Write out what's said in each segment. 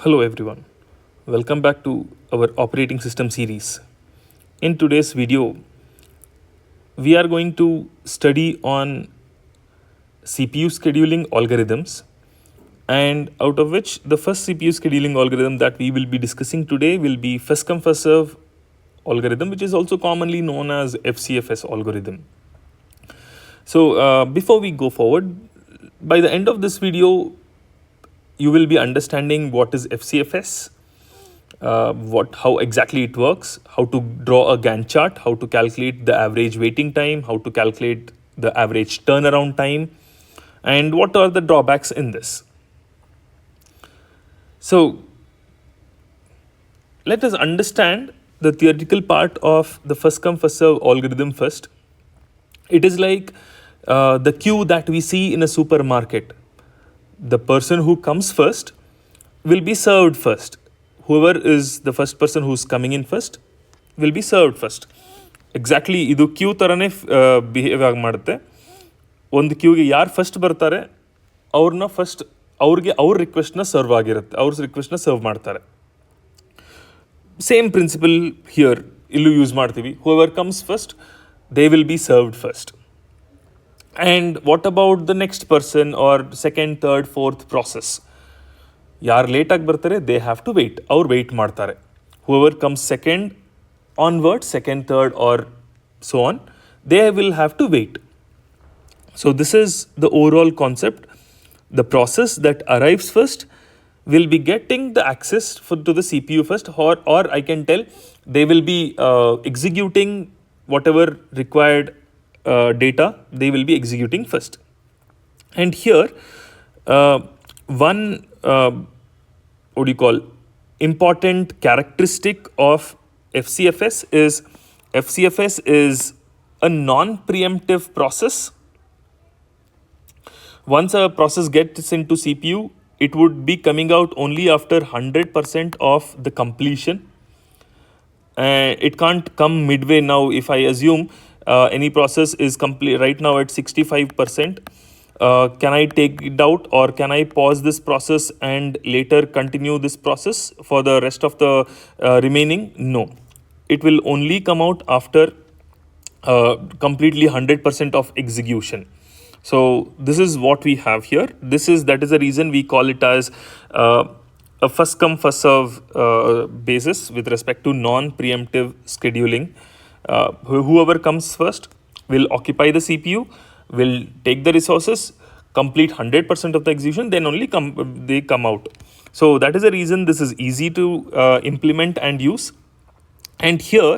Hello everyone, welcome back to our operating system series. In today's video, we are going to study on CPU scheduling algorithms, and out of which the first CPU scheduling algorithm that we will be discussing today will be first come first serve algorithm, which is also commonly known as FCFS algorithm. So before we go forward, by the end of this video, you will be understanding what is FCFS, how exactly it works, how to draw a Gantt chart, how to calculate the average waiting time, how to calculate the average turnaround time, and what are the drawbacks in this. So let us understand the theoretical part of the first come first serve algorithm first. It is like the queue that we see in a supermarket. The person who comes first will be served first. Whoever is the first person who's coming in first will be served first. Exactly ಇದು Q ಥರನೇ behave ಆಗಿ ಮಾಡುತ್ತೆ. ಒಂದು ಕ್ಯೂಗೆ ಯಾರು first ಬರ್ತಾರೆ ಅವ್ರನ್ನ first ಅವ್ರ ರಿಕ್ವೆಸ್ಟ್ನ serve ಆಗಿರುತ್ತೆ, ಅವ್ರ ರಿಕ್ವೆಸ್ಟ್ನ ಸರ್ವ್ ಮಾಡ್ತಾರೆ. ಸೇಮ್ ಪ್ರಿನ್ಸಿಪಲ್ ಹಿಯರ್ ಇಲ್ಲೂ ಯೂಸ್ ಮಾಡ್ತೀವಿ. Whoever comes first they will be served first. And what about the next person or second, third, fourth process? ಯಾರು ಲೇಟಾಗಿ ಬರ್ತಾರೆ ದೇ ಹ್ಯಾವ್ ಟು ವೆಯ್ಟ್, ಅವ್ರು ವೆಯ್ಟ್ ಮಾಡ್ತಾರೆ. Whoever comes second onward, second, third or so on, they will have to wait. So this is the overall concept. The process that arrives first will be getting the access to the CPU first, or I can tell they will be executing whatever required data they will be executing first. And here one important characteristic of FCFS is a non-preemptive process. Once a process gets into CPU, it would be coming out only after 100% of the completion. It can't come midway. Now if I assume any process is complete right now at 65%, can I take it out, or can I pause this process and later continue this process for the rest of the remaining? No, it will only come out after completely 100% of execution. So this is what we have here. That is the reason we call it as a first come first serve basis with respect to non-preemptive scheduling. Whoever comes first will occupy the CPU, will take the resources, complete 100% of the execution, then only they come out. So that is the reason this is easy to implement and use. And here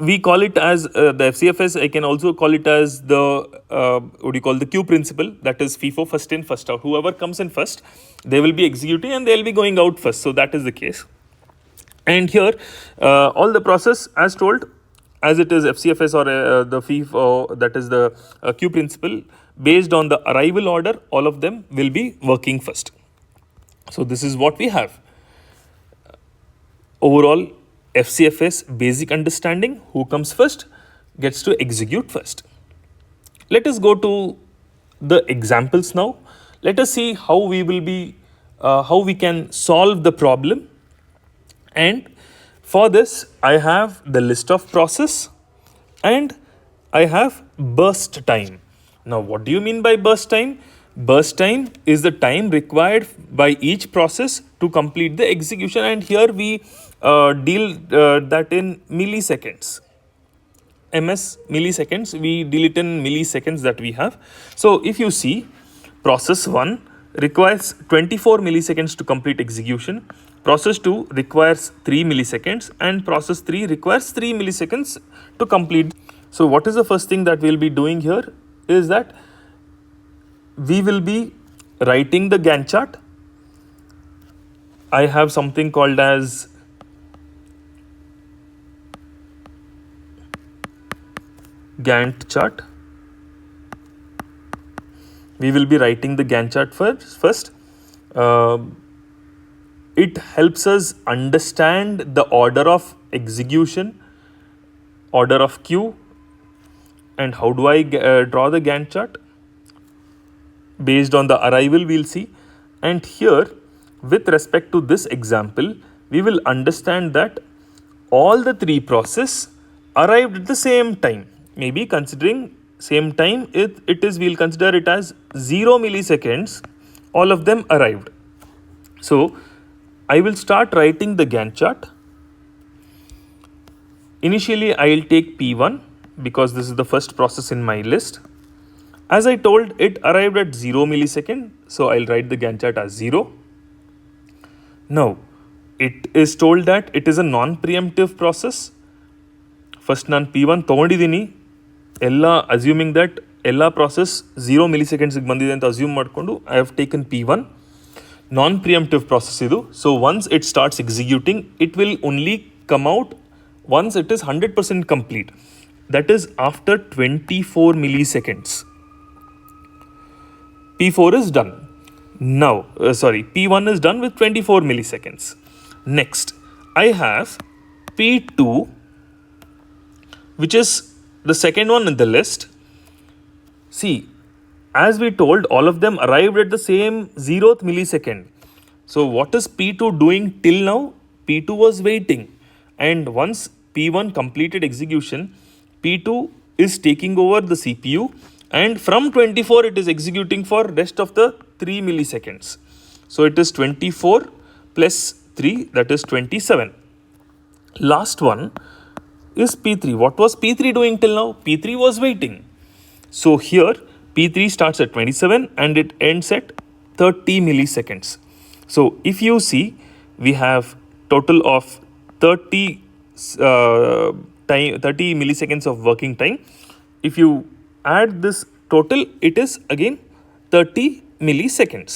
we call it as the FCFS. I can also call it as the the queue principle, that is FIFO, first in first out. Whoever comes in first, they will be executing and they will be going out first. So that is the case. And here all the process as told, as it is FCFS or the FIFO, that is the queue principle, based on the arrival order, all of them will be working first. So this is what we have. Overall FCFS basic understanding: who comes first gets to execute first. Let us go to the examples now. Let us see how we can solve the problem. And for this, I have the list of process and I have burst time. Now, what do you mean by burst time? Burst time is the time required by each process to complete the execution, and here we deal that in milliseconds. Milliseconds, we deal it in milliseconds that we have. So if you see, process 1 requires 24 milliseconds to complete execution. Process 2 requires 3 milliseconds, and process 3 requires 3 milliseconds to complete. So what is the first thing that we'll be doing here is that we will be writing the Gantt chart. I have something called as Gantt chart. We will be writing the Gantt chart first. It helps us understand the order of execution, order of queue, and how do I draw the Gantt chart. Based on the arrival, we'll see. And here with respect to this example, we will understand that all the three processes arrived at the same time. Maybe considering same time, we'll consider it as 0 milliseconds, all of them arrived. So I will start writing the Gantt chart. Initially, I will take P1 because this is the first process in my list. As I told, it arrived at 0 millisecond, so I'll write the Gantt chart as 0. Now, it is told that it is a non-preemptive process. First ನಾನು P1 ತೊಗೊಂಡಿದ್ದೀನಿ, ಎಲ್ಲ assuming that ಎಲ್ಲ process 0 milliseconds ಬಂದಿದೆ ಅಂತ assume ಮಾಡಿಕೊಂಡು I have taken P1. Non-preemptive process ಇದು. So once it starts executing, it will only come out once it is 100% complete. That is after 24 milliseconds. P4 is done. Now, P1 is done with 24 milliseconds. Next, I have P2, which is the second one in the list. See, as we told, all of them arrived at the same 0th millisecond. So what is P2 doing till now? P2 was waiting. And once P1 completed execution, P2 is taking over the CPU, and from 24 it is executing for rest of the 3 milliseconds. So it is 24 plus 3, that is 27. Last one is P3. What was P3 doing till now? P3 was waiting. So here P3 starts at 27 and it ends at 30 milliseconds. So if you see, we have total of 30 milliseconds of working time. If you add this total, it is again 30 milliseconds.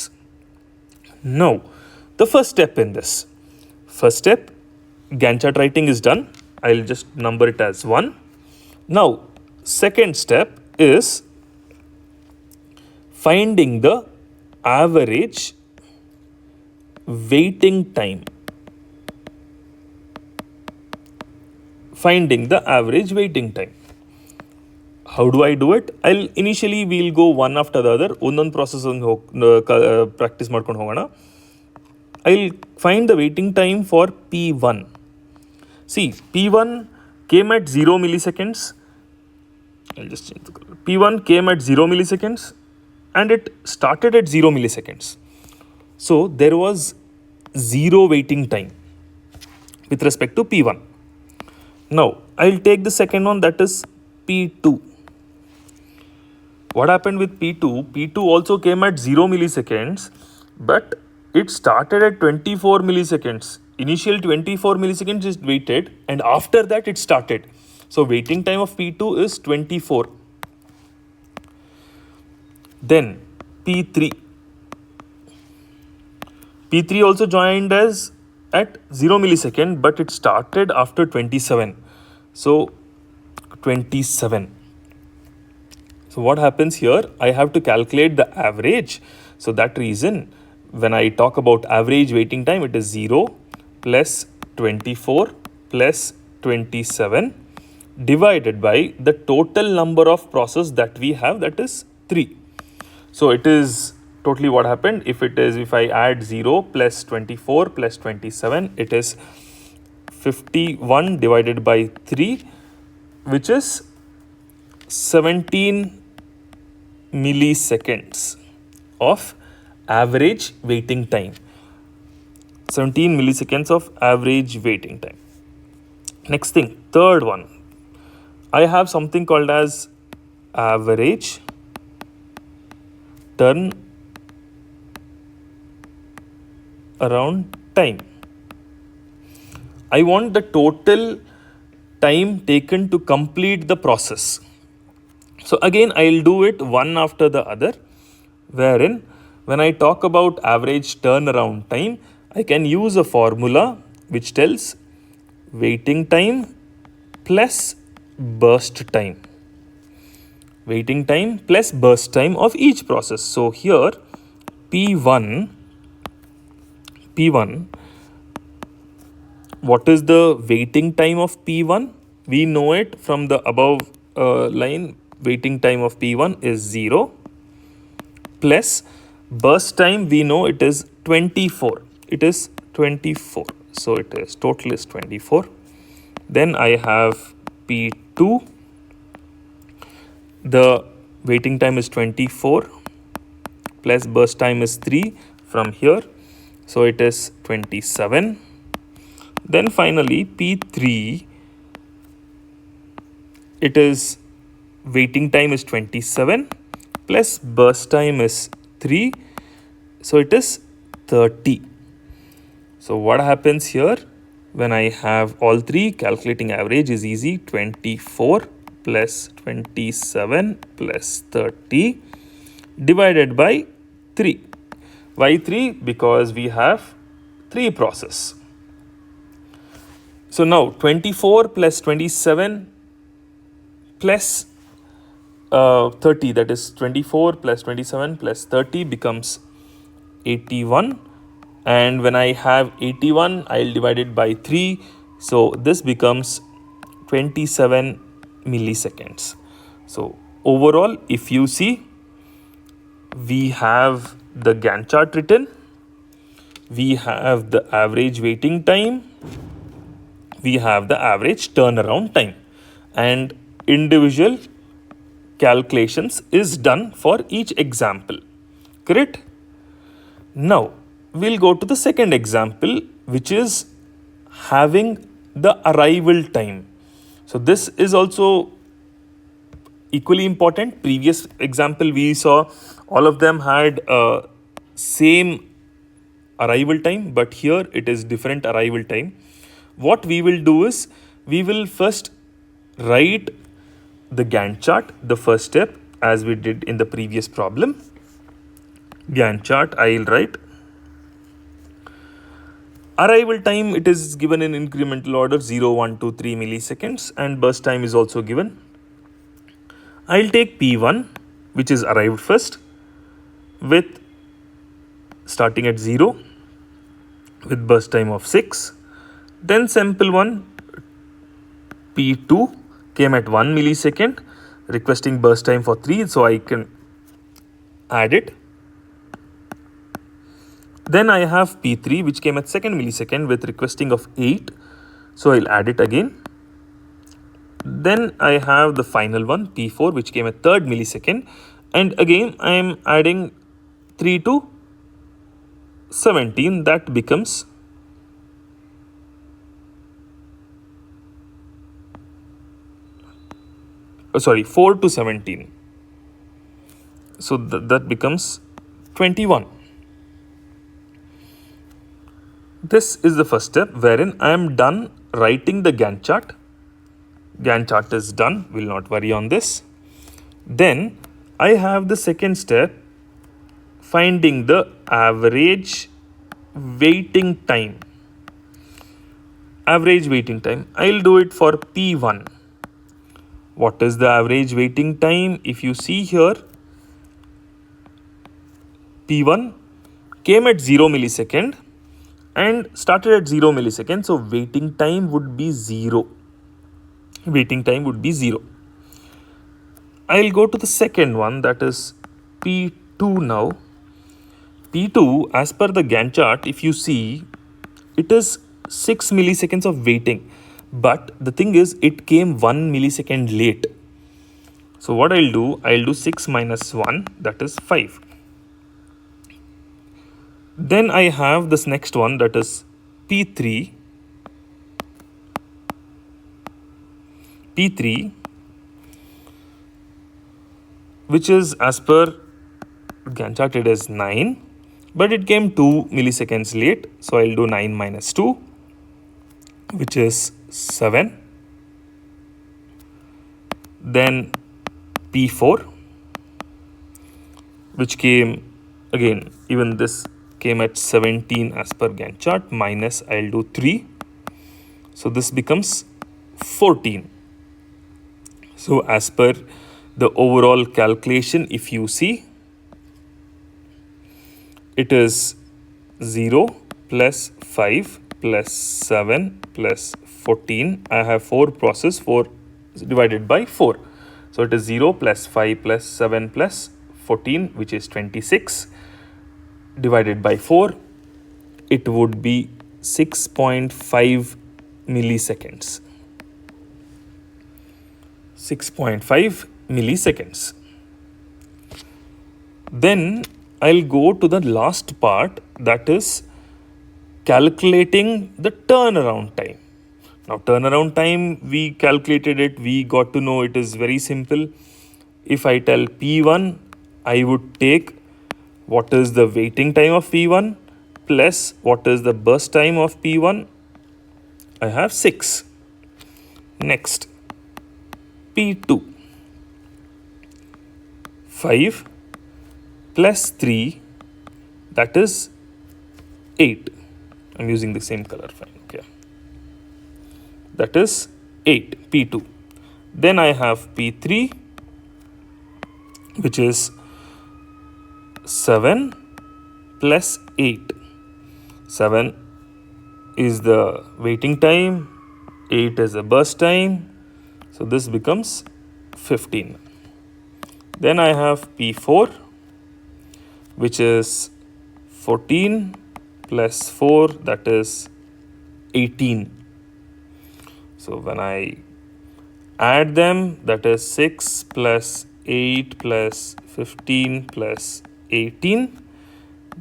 Now, the first step in this. First step, Gantt chart writing is done. I'll just number it as 1. Now, second step is finding the average waiting time. Finding the average waiting time. How do I do it? We'll go one after the other. One process practice ಮಾಡ್ಕೊಂಡು ಹೋಗೋಣ. I'll find the waiting time for P1. See, P1 came at 0 milliseconds. I'll just change the color. P1 came at 0 milliseconds and it started at 0 milliseconds. So there was 0 waiting time with respect to P1. Now, I'll take the second one, that is P2. What happened with P2? P2 also came at 0 milliseconds, but it started at 24 milliseconds. Initial 24 milliseconds is waited, and after that it started. So waiting time of P2 is 24. Then P3. P3 also joined as at 0 millisecond, but it started after 27. So 27. So what happens here? I have to calculate the average. So that reason, when I talk about average waiting time, it is 0 plus 24 plus 27 divided by the total number of process that we have, that is 3. So it is totally what happened. If I add 0 plus 24 plus 27, it is 51 divided by 3, which is 17 milliseconds of average waiting time. 17 milliseconds of average waiting time. Next thing, third one. I have something called as average turn around time. I want the total time taken to complete the process. So again, I'll do it one after the other, wherein when I talk about average turnaround time, I can use a formula which tells waiting time plus burst time. Waiting time plus burst time of each process. So here P1, what is the waiting time of P1? We know it from the above line. Waiting time of P1 is 0 plus burst time, we know it is 24. it is 24. So it is total is 24. Then I have P2. The waiting time is 24 plus burst time is 3 from here. So it is 27. Then finally P3, it is waiting time is 27 plus burst time is 3. So it is 30. So what happens here when I have all three? Calculating average is easy. 24 plus 27 plus 30 divided by 3. Why 3? Because we have 3 process. So now 24 plus 27 plus 30, that is 24 plus 27 plus 30 becomes 81. And when I have 81, I'll divide it by 3. So this becomes 27 milliseconds. So overall, if you see, we have the Gantt chart written, we have the average waiting time, we have the average turnaround time, and individual calculations is done for each example. Correct? Now we'll go to the second example, which is having the arrival time. So this is also equally important. Previous example we saw all of them had same arrival time, but here it is different arrival time. What we will do is we will first write the Gantt chart, the first step, as we did in the previous problem. Gantt chart, I'll write arrival time. It is given in incremental order 0, 1, 2, 3 milliseconds, and burst time is also given. I'll take P1, which is arrived first, with starting at 0 with burst time of 6. Then sample 1, P2 came at 1 millisecond, requesting burst time for 3, so I can add it. Then I have P3, which came at 2nd millisecond with requesting of 8, so I'll add it again. Then I have the final one, P4, which came at 3rd millisecond, and again I am adding 3 to 17, that becomes 4 to 17. So that becomes 21. This is the first step wherein I am done writing the Gantt chart. Gantt chart is done, will not worry on this. Then I have the second step, finding the average waiting time. Average waiting time, I'll do it for P1. What is the average waiting time? If you see here, P1 came at 0 millisecond and started at 0 millisecond. So waiting time would be 0. Waiting time would be 0. I'll go to the second one, that is P2 now. P2, as per the Gantt chart, if you see, it is 6 milliseconds of waiting. But the thing is, it came 1 millisecond late. So what I'll do 6 minus 1, that is 5. Then I have this next one, that is P3. P3, which is as per Gantt chart, it is 9. But it came 2 milliseconds late. So I'll do 9 minus 2, which is 7. Then P4, which came again, even this came at 17 as per Gantt chart, minus I'll do 3. So this becomes 14. So as per the overall calculation, if you see, it is 0 plus 5 plus 7 plus 14. I have 4 process, 4 divided by 4. So it is 0 plus 5 plus 7 plus 14, which is 26, divided by 4. it would be 6.5 milliseconds. 6.5 milliseconds. Then I'll go to the last part, that is calculating the turnaround time. Now, turnaround time, we calculated it, we got to know it is very simple. If I tell P1, I would take what is the waiting time of P1 plus what is the burst time of P1. I have 6. Next, P2, 5 plus 3, that is 8. I'm using the same color, fine, okay. That is 8, P2. Then I have P3, which is 7 plus 8. 7 is the waiting time, 8 is the burst time, so this becomes 15. Then I have P4, which is 14 plus 4, that is 18. So when I add them, that is 6 plus 8 plus 15 plus 18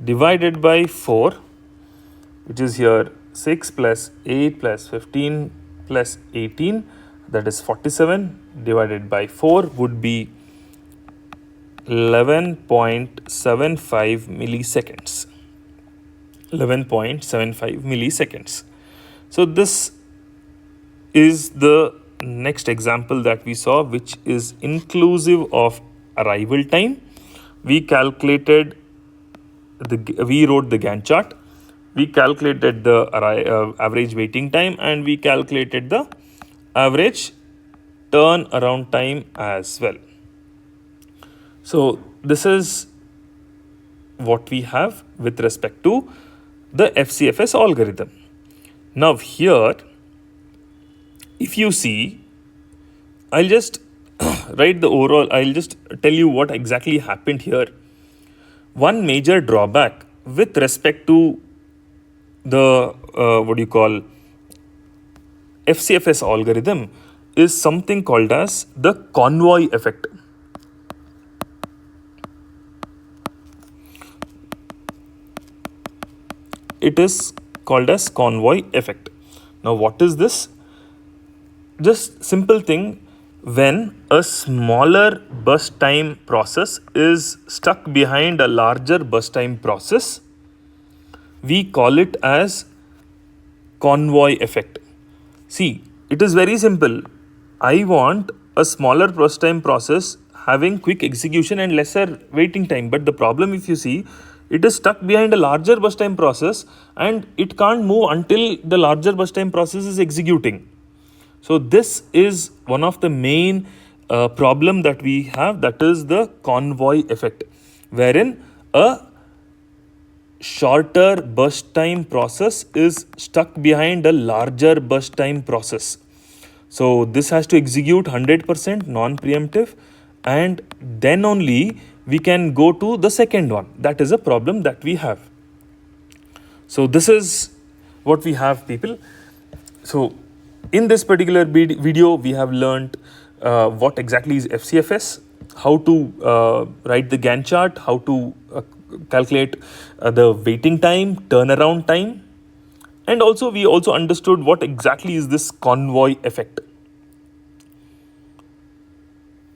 divided by 4, which is here 6 plus 8 plus 15 plus 18, that is 47, divided by 4 would be 11.75 milliseconds. 11.75 milliseconds. So this is the next example that we saw, which is inclusive of arrival time. We calculated we wrote the Gantt chart, we calculated the average waiting time, and we calculated the average turnaround time as well. So this is what we have with respect to the FCFS algorithm. Now here, if you see, I'll just write the overall, I'll just tell you what exactly happened here. One major drawback with respect to the FCFS algorithm is something called as the convoy effect. It is called as convoy effect. Now, what is this? Just simple thing, when a smaller burst time process is stuck behind a larger burst time process, we call it as convoy effect. See, it is very simple. I want a smaller burst time process having quick execution and lesser waiting time. But the problem, if you see, it is stuck behind a larger burst time process and it can't move until the larger burst time process is executing. So this is one of the main problem that we have, that is the convoy effect, wherein a shorter burst time process is stuck behind a larger burst time process. So this has to execute 100% non-preemptive, and then only we can go to the second one. That is a problem that we have. So this is what we have, people. So in this particular video, we have learned what exactly is FCFS, how to write the Gantt chart, how to calculate the waiting time, turnaround time, and also we also understood what exactly is this convoy effect.